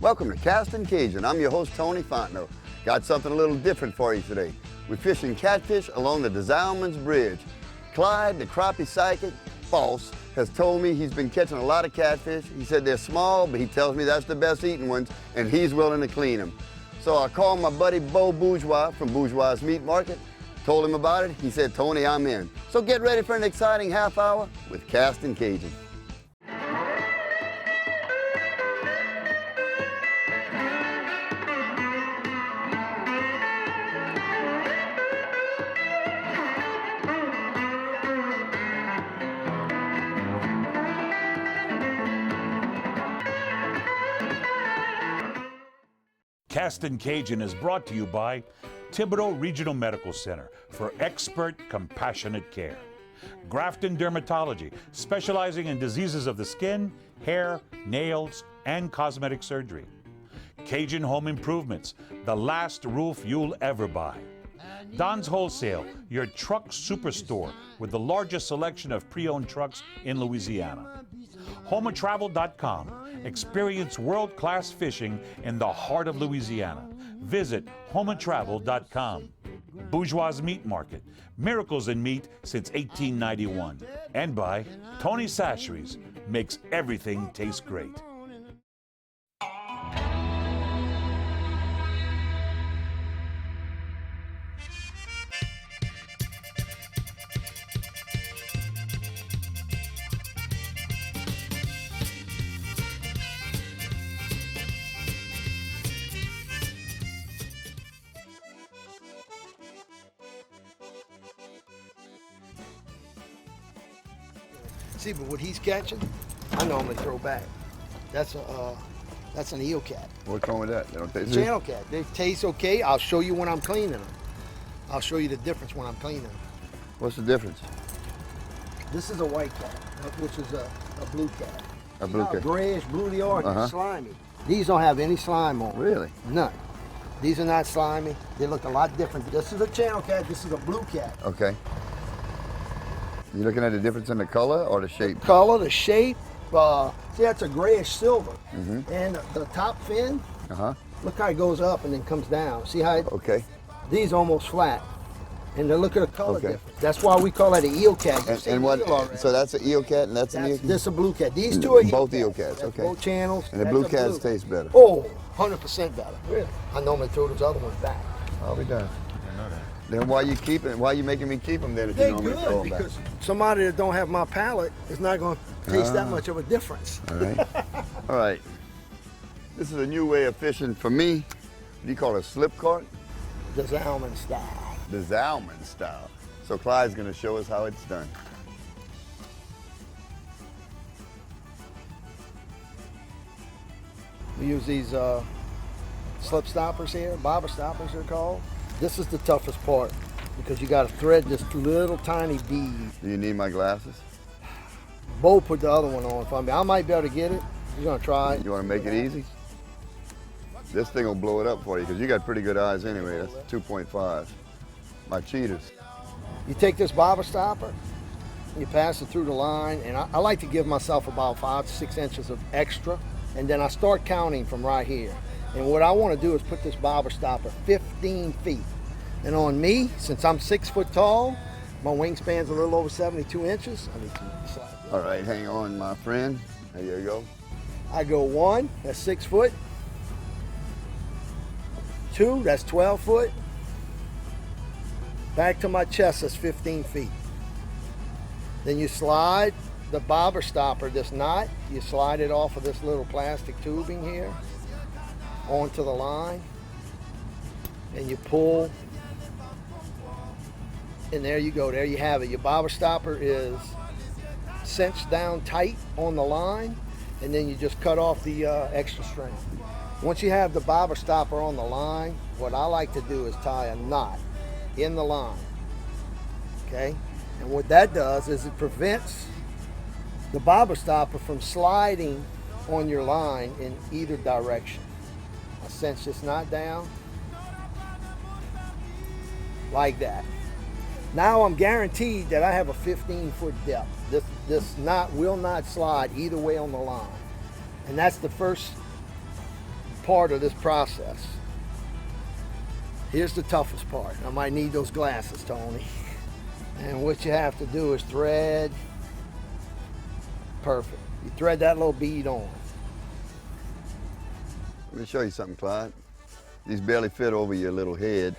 Welcome to Casting Cajun. I'm your host, Tony Fontenot. Got something a little different for you today. We're fishing catfish along the Des Allemands Bridge. Clyde, the crappie psychic, boss, has told me he's been catching a lot of catfish. He said they're small, but he tells me that's the best eating ones, and he's willing to clean them. So I called my buddy Bo Bourgeois from Bourgeois Meat Market, told him about it. He said, Tony, I'm in. So get ready for an exciting half hour with Casting Cajun. Castin' Cajun is brought to you by Thibodaux Regional Medical Center for expert, compassionate care. Grafton Dermatology, specializing in diseases of the skin, hair, nails, and cosmetic surgery. Cajun Home Improvements, the last roof you'll ever buy. Don's Wholesale, your truck superstore with the largest selection of pre-owned trucks in Louisiana. HomaTravel.com. Experience world-class fishing in the heart of Louisiana. Visit HomaTravel.com. Bourgeois Meat Market. Miracles in meat since 1891. And by Tony Chachere's. Makes everything taste great. See, but what he's catching, I normally throw back. That's an eel cat. What's wrong with that? They don't taste good? Channel cat. They taste okay. I'll show you when I'm cleaning them. I'll show you the difference when I'm cleaning them. What's the difference? This is a white cat, which is a blue cat. A blue cat. Grayish blue they are, they're slimy. These don't have any slime on them. Really? None. These are not slimy. They look a lot different. This is a channel cat. This is a blue cat. Okay. You looking at the difference in the color or the shape? Color, the shape. See, that's a grayish silver. And the top fin, look how it goes up and then comes down. See how it, Okay. these almost flat. And then look at the color difference. That's why we call it an eel cat. And what? So that's an eel cat and that's an eel cat? This is a blue cat. These two are both eel cats. That's Okay. both channels. And the blue cats taste better. Oh, 100% better. Really? I normally throw those other ones back. I'll be done. Then why you making me keep them then if you They're normally throw good them back? because somebody that don't have my palate is not going to taste that much of a difference. All right. All right. This is a new way of fishing for me. What do you call it, a slip cart? The Zalman style. The Zalman style. So Clyde's going to show us how it's done. We use these slip stoppers here, bobber stoppers they're called. This is the toughest part because you got to thread this little tiny bead. Do you need my glasses? Bo put the other one on for me. I might be able to get it. You're going to try it. You want to make it easy? This thing will blow it up for you because you got pretty good eyes anyway. That's 2.5. My cheaters. You take this bobber stopper, you pass it through the line, and I like to give myself about 5 to 6 inches of extra, and then I start counting from right here. And what I want to do is put this bobber stopper 15 feet. And on me, since I'm 6 foot tall, my wingspan's a little over 72 inches. I need to slide. All right, hang on, my friend. There you go. I go 1, that's 6 foot. 2, that's 12 foot. Back to my chest, that's 15 feet. Then you slide the bobber stopper, this knot, you slide it off of this little plastic tubing here onto the line, and you pull, and there you go, there you have it. Your bobber stopper is cinched down tight on the line, and then you just cut off the extra string. Once you have the bobber stopper on the line, what I like to do is tie a knot in the line, okay? And what that does is it prevents the bobber stopper from sliding on your line in either direction. I cinch this knot down like that. Now I'm guaranteed that I have a 15-foot depth. This knot will not slide either way on the line. And that's the first part of this process. Here's the toughest part. I might need those glasses, Tony. And what you have to do is thread. Perfect. You thread that little bead on. Let me show you something, Clyde. These barely fit over your little head,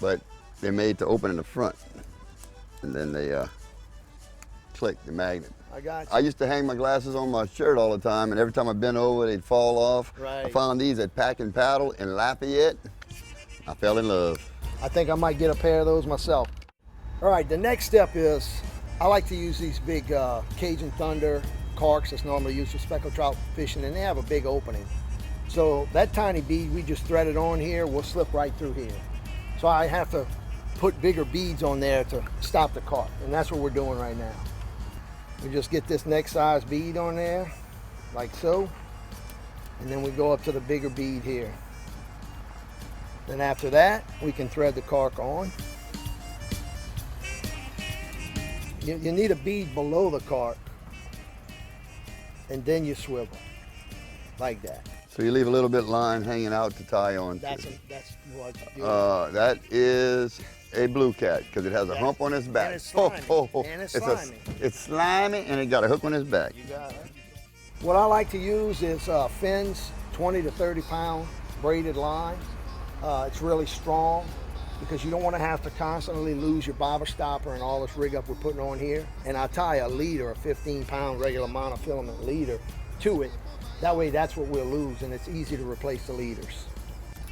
but they're made to open in the front. And then they click the magnet. I got you. I used to hang my glasses on my shirt all the time, and every time I bent over, they'd fall off. Right. I found these at Pack and Paddle in Lafayette. I fell in love. I think I might get a pair of those myself. All right, the next step is I like to use these big Cajun Thunder carks that's normally used for speckled trout fishing, and they have a big opening. So that tiny bead we just threaded on here will slip right through here. So I have to put bigger beads on there to stop the carp, and that's what we're doing right now. We just get this next size bead on there, like so, and then we go up to the bigger bead here. Then after that, we can thread the carp on. You need a bead below the carp, and then you swivel, like that. So you leave a little bit of line hanging out to tie on. That's what you do. That is a blue cat because it has a hump on its back. And it's slimy. And it's slimy. It's slimy and it got a hook on its back. You got it. What I like to use is Finn's 20 to 30 pound braided line. It's really strong because you don't want to have to constantly lose your bobber stopper and all this rig up we're putting on here. And I tie a leader, a 15-pound regular monofilament leader to it. That way that's what we'll lose, and it's easy to replace the leaders.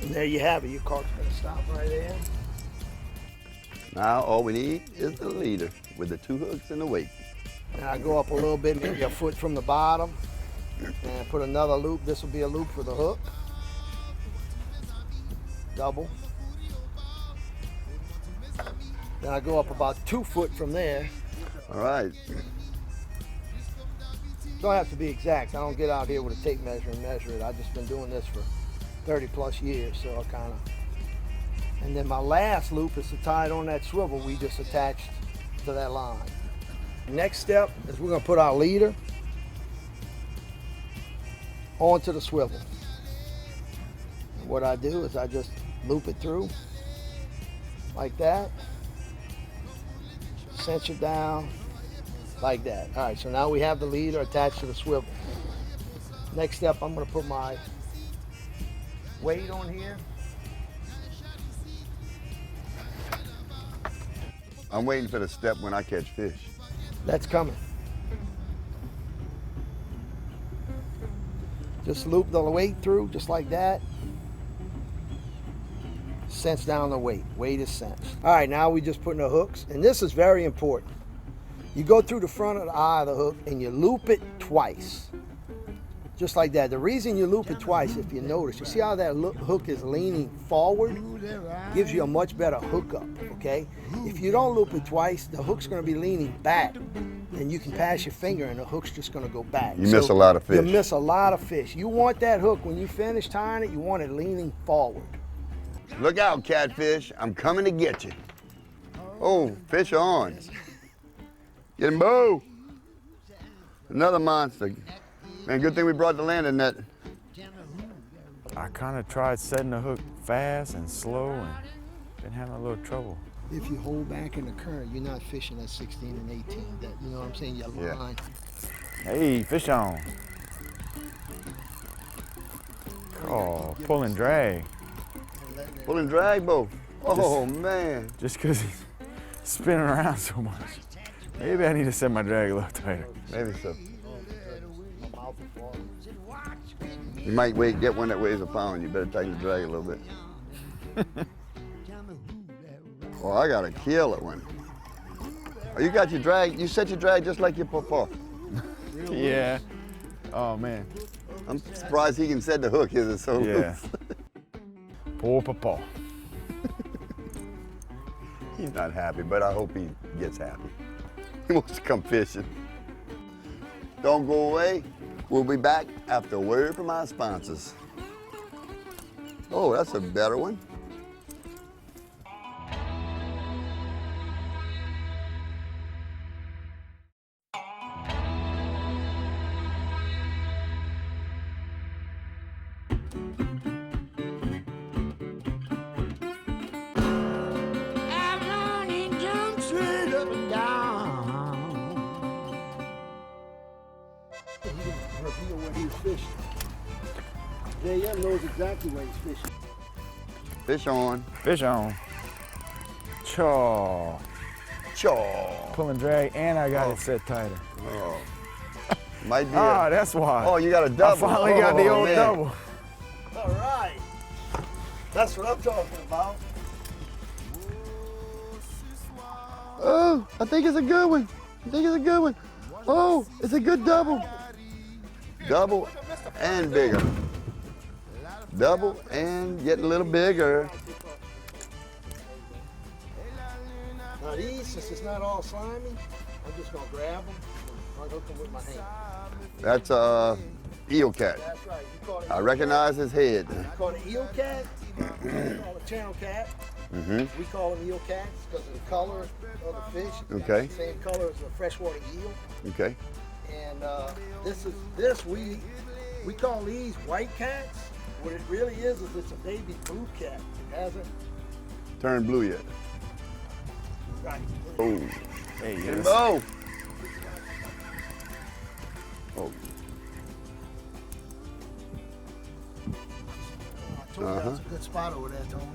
And there you have it. Your carp's going to stop right there. Now all we need is the leader with the 2 hooks and the weight. And I go up a little bit, maybe a foot from the bottom, and put another loop. This will be a loop for the hook. Double. Then I go up about 2 foot from there. All right. Don't have to be exact. I don't get out here with a tape measure and measure it. I've just been doing this for 30 plus years, so I kind of. And then my last loop is to tie it on that swivel we just attached to that line. Next step is we're going to put our leader onto the swivel. And what I do is I just loop it through like that, cinch it down like that. All right, so now we have the leader attached to the swivel. Next step, I'm going to put my weight on here. I'm waiting for the step when I catch fish. That's coming. Just loop the weight through, just like that. Cinch down the weight. Weight is cinched. All right, now we just put in the hooks, and this is very important. You go through the front of the eye of the hook and you loop it twice. Just like that. The reason you loop it twice, if you notice, you see how that hook is leaning forward? Gives you a much better hookup, okay? If you don't loop it twice, the hook's gonna be leaning back, and you can pass your finger and the hook's just gonna go back. You miss a lot of fish. You miss a lot of fish. You want that hook, when you finish tying it, you want it leaning forward. Look out, catfish. I'm coming to get you. Oh, fish on. Get him, Bo. Another monster. Man, good thing we brought the landing net. I kind of tried setting the hook fast and slow and been having a little trouble. If you hold back in the current, you're not fishing at 16 and 18. That, you know what I'm saying? Your Yeah. line. Hey, fish on. Oh, pull and drag. Pull and drag, Bo. Oh, man. Just because he's spinning around so much. Maybe I need to set my drag a little tighter. Maybe so. You might get one that weighs a pound. You better tighten the drag a little bit. Oh, I got a killer one. Oh, you got your drag, you set your drag just like your papa. Yeah. Oh, man. I'm surprised he can set the hook. Is it so Yeah. loose? Poor papa. He's not happy, but I hope he gets happy. He wants to come fishing. Don't go away. We'll be back after a word from our sponsors. Oh, that's a better one. He can reveal where he's fishing. JM knows exactly where he's fishing. Fish on. Fish on. Chaw. Chaw. Pull and drag, and I got it set tighter. Oh. Might be Ah, a, that's why. oh, you got a double. I finally got the Oh, old man. double. All right. That's what I'm talking about. Oh, I think it's a good one. I think it's a good one. Oh, it's a good double. Double and bigger. Double and getting a little bigger. Now these, since it's not all slimy, I'm just gonna grab them and unhook them with my hand. That's eel cat. That's right. You call it I recognize his head. You call it eel cat. We call it channel cat. Mm-hmm. We call them eel cats because of the color of the fish. It's Okay. the same color as a freshwater eel. Okay. And we call these white cats. What it really is it's a baby blue cat. It hasn't. Turned blue yet. Right. Oh. Hey, yes. Oh. Oh. I told you that's a good spot over there, Tony.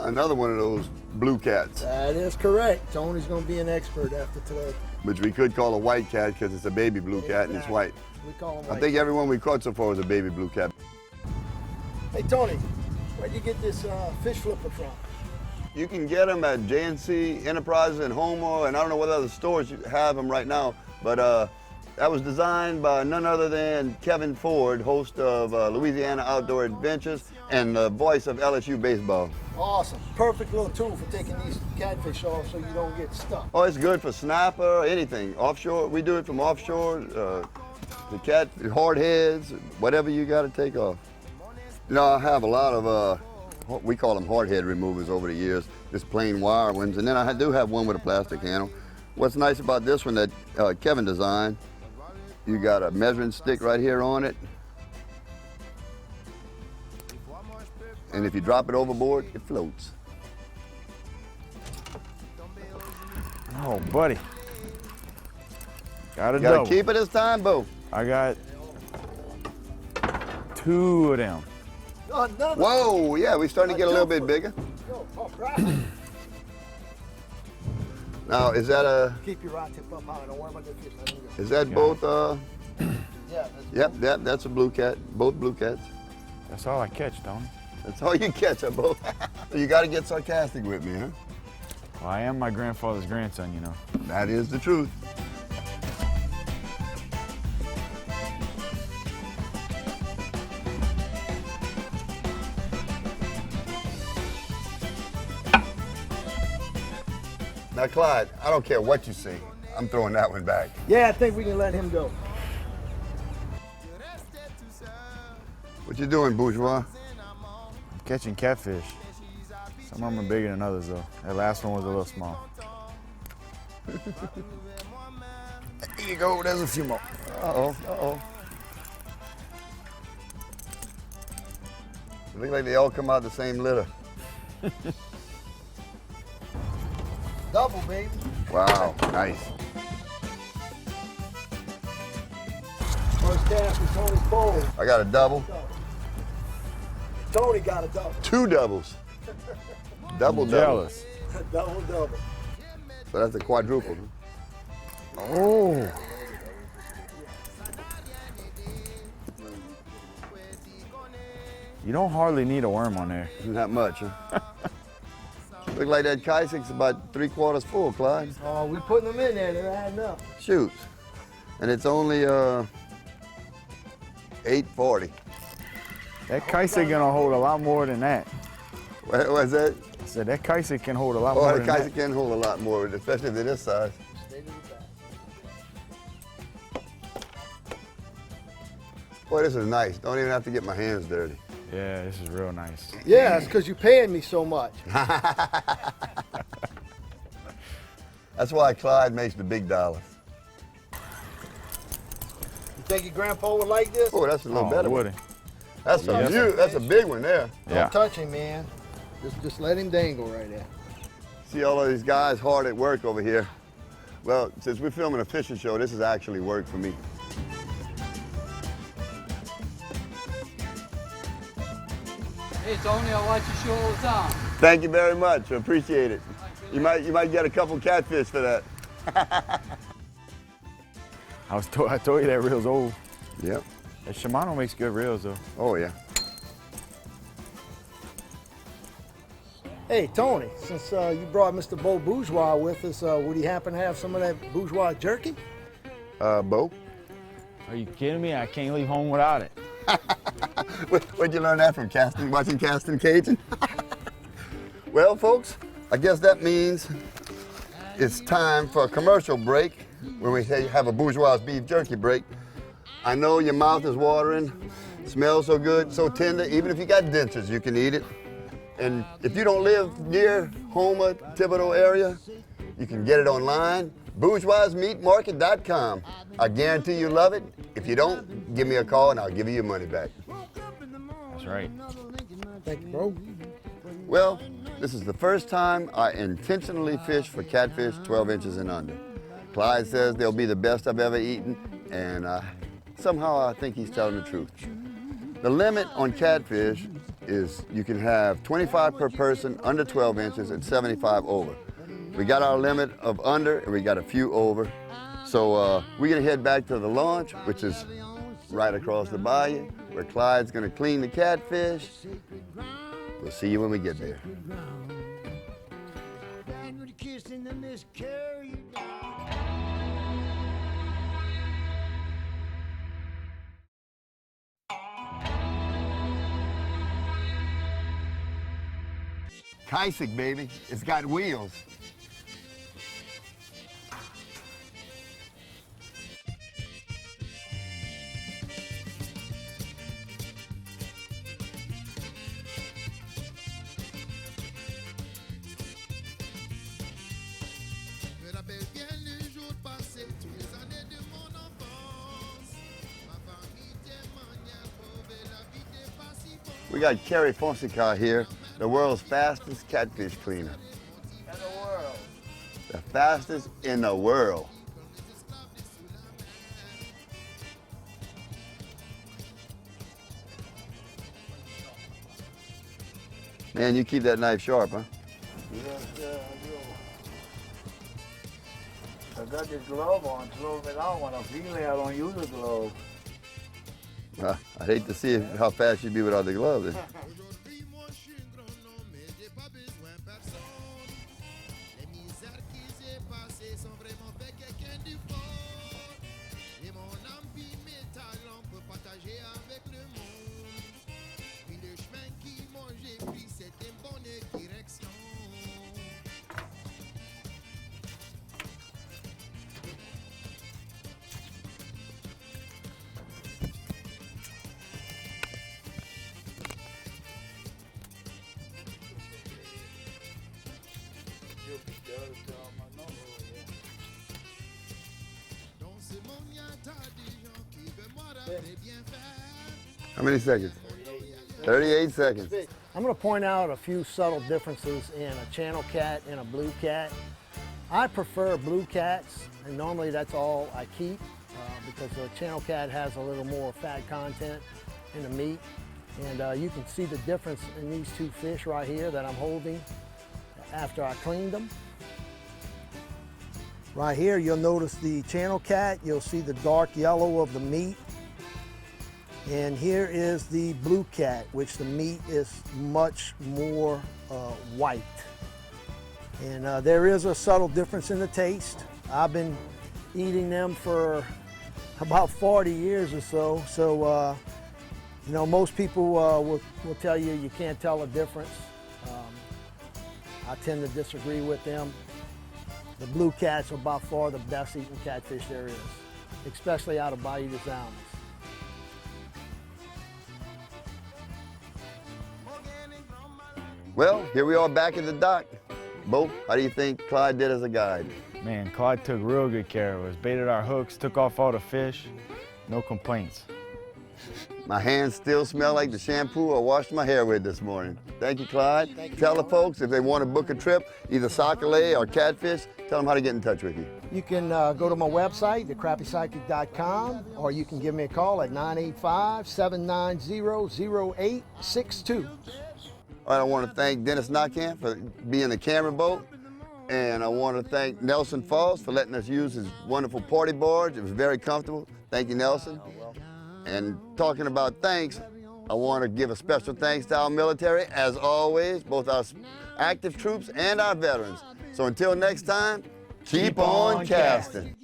Another one of those blue cats, That is correct. Tony's gonna be an expert after today. which we could call a white cat because it's a baby blue cat and it's Exactly. white. We call them I white. think everyone we caught so far was a baby blue cat. Hey Tony, where'd you get this fish flipper from? You can get them at JNC Enterprises in Homer, and I don't know what other stores you have them right now, but that was designed by none other than Kevin Ford, host of Louisiana Outdoor Adventures and the voice of LSU baseball. Awesome. Perfect little tool for taking these catfish off so you don't get stuck. Oh, it's good for snapper, anything. Offshore, we do it from offshore, the cat, hard heads, whatever you got to take off. You know, I have a lot of, we call them hard head removers over the years, just plain wire ones, and then I do have one with a plastic handle. What's nice about this one that Kevin designed, you got a measuring stick right here on it, and if you drop it overboard, it floats. Oh, buddy. Got a You gotta double. keep it this time, Bo. I got 2 of them. Another. Whoa, yeah, we're starting to get a little bit bigger. Yo, all right. Now, is that a, Keep your rod tip up high. Don't worry about the fish. Let me go. is that both, Yeah. That's yep, that's a blue cat, both blue cats. That's all I catch, Tony. That's all you catch, are both. So you gotta get sarcastic with me, huh? Well, I am my grandfather's grandson, you know. That is the truth. Now, Clyde, I don't care what you say. I'm throwing that one back. Yeah, I think we can let him go. What you doing, bourgeois? I'm catching catfish. Some of them are bigger than others, though. That last one was a little small. Here you go. There's a few more. Uh-oh, uh-oh. It looks like they all come out the same litter. Double, baby. Wow, nice. First cast with Tony's bowl. I got a double. Tony got a double. 2 doubles. Double. Jealous. Double. So that's a quadruple. Huh? Oh. You don't hardly need a worm on there. Isn't that much, huh? Look like that Kaisik's about 3/4 full, Clyde. Oh, we putting them in there. They're adding up. Shoot. And it's only 840. That Kaisik gonna hold a lot more than that. What was that? I said that Kaisik can hold a lot Oh, more the than Kaisik that. can hold a lot more, especially if they're this size. Stay to the back. Boy, this is nice. Don't even have to get my hands dirty. Yeah, this is real nice. Yeah, it's because you're paying me so much. That's why Clyde makes the big dollars. You think your grandpa would like this? Oh, that's a little Oh, better. would it? That's a Yes. that's a big one there. Yeah. Don't touch him, man. Just let him dangle right there. See all of these guys hard at work over here. Well, since we're filming a fishing show, this is actually work for me. Hey Tony, I watch your show all the time. Thank you very much. I appreciate it. You might get a couple catfish for that. I told you that reel's old. Yep. That Shimano makes good reels though. Oh yeah. Hey, Tony, since you brought Mr. Beau Bourgeois with us, would he happen to have some of that bourgeois jerky? Bo, Are you kidding me? I can't leave home without it. where'd you learn that from? Watching Casting Cajun? Well, folks, I guess that means it's time for a commercial break where we have a bourgeois beef jerky break. I know your mouth is watering, smells so good, so tender. Even if you got dentures, you can eat it. And if you don't live near Houma, Thibodaux area, you can get it online, bourgeoismeatmarket.com. I guarantee you love it. If you don't, give me a call and I'll give you your money back. That's right. Thank you, bro. Well, this is the first time I intentionally fished for catfish 12 inches and under. Clyde says they'll be the best I've ever eaten, and somehow I think he's telling the truth. The limit on catfish is you can have 25 per person under 12 inches and 75 over. We got our limit of under and we got a few over. So we're gonna head back to the launch, which is right across the bayou, where Clyde's gonna clean the catfish. We'll see you when we get there. Kaisik, baby. It's got wheels. Me rappelle bien le jour passé, tous les années de mon enfance. Ma famille témoignait, pauvre, la vie n'est pas si bonne. We got Kerry Fonseca here, the world's fastest catfish cleaner. In the world. The fastest in the world. Man, you keep that knife sharp, huh? Yes, sir, I got this glove on, slow it down. When I'm female, I don't use a glove. I'd hate to see how fast you'd be without the gloves. Aujourd'hui, moi je suis un grand homme et j'ai pas besoin de personne. Les misères qui s'est passées sont vraiment fait quelqu'un de fort. Et mon âme puis mes talents pour partager avec le monde. Puis le chemin qui moi j'ai pris, c'est une bonne direction. Dans ce monde, y a tas de gens qui veulent moi rappeler bien faire. How many seconds? 38 seconds. I'm going to point out a few subtle differences in a channel cat and a blue cat. I prefer blue cats, and normally that's all I keep because the channel cat has a little more fat content in the meat. And you can see the difference in these two fish right here that I'm holding after I cleaned them. Right here, you'll notice the channel cat. You'll see the dark yellow of the meat. And here is the blue cat, which the meat is much more white. And there is a subtle difference in the taste. I've been eating them for about 40 years or so. So, you know, most people will tell you you can't tell a difference. I tend to disagree with them. The blue cats are by far the best eating catfish there is, especially out of Bayou des Allemands. Well, here we are back at the dock. Bo, how do you think Clyde did as a guide? Man, Clyde took real good care of us. Baited our hooks, took off all the fish. No complaints. My hands still smell like the shampoo I washed my hair with this morning. Thank you, Clyde. Tell the folks if they want to book a trip, either Sockeye or Catfish, tell them how to get in touch with you. You can go to my website, thecrappypsychic.com, or you can give me a call at 985-790-0862. All right, I want to thank Dennis Knockhand for being the camera boat. And I want to thank Nelson Falls for letting us use his wonderful party barge. It was very comfortable. Thank you, Nelson. And talking about thanks, I want to give a special thanks to our military, as always, both our active troops and our veterans. So until next time, keep on casting.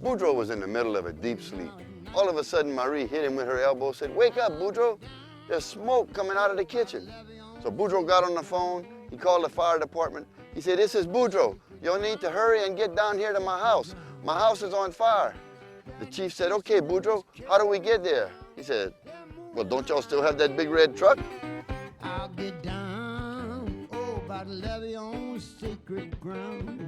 Boudreaux was in the middle of a deep sleep. All of a sudden, Marie hit him with her elbow, said, "Wake up, Boudreaux. There's smoke coming out of the kitchen." So Boudreaux got on the phone. He called the fire department. He said, "This is Boudreaux. You'll need to hurry and get down here to my house. My house is on fire." The chief said, "Okay, Boudreaux, how do we get there?" He said, "Well, don't y'all still have that big red truck?" I'll get down, oh, by the levee on sacred ground.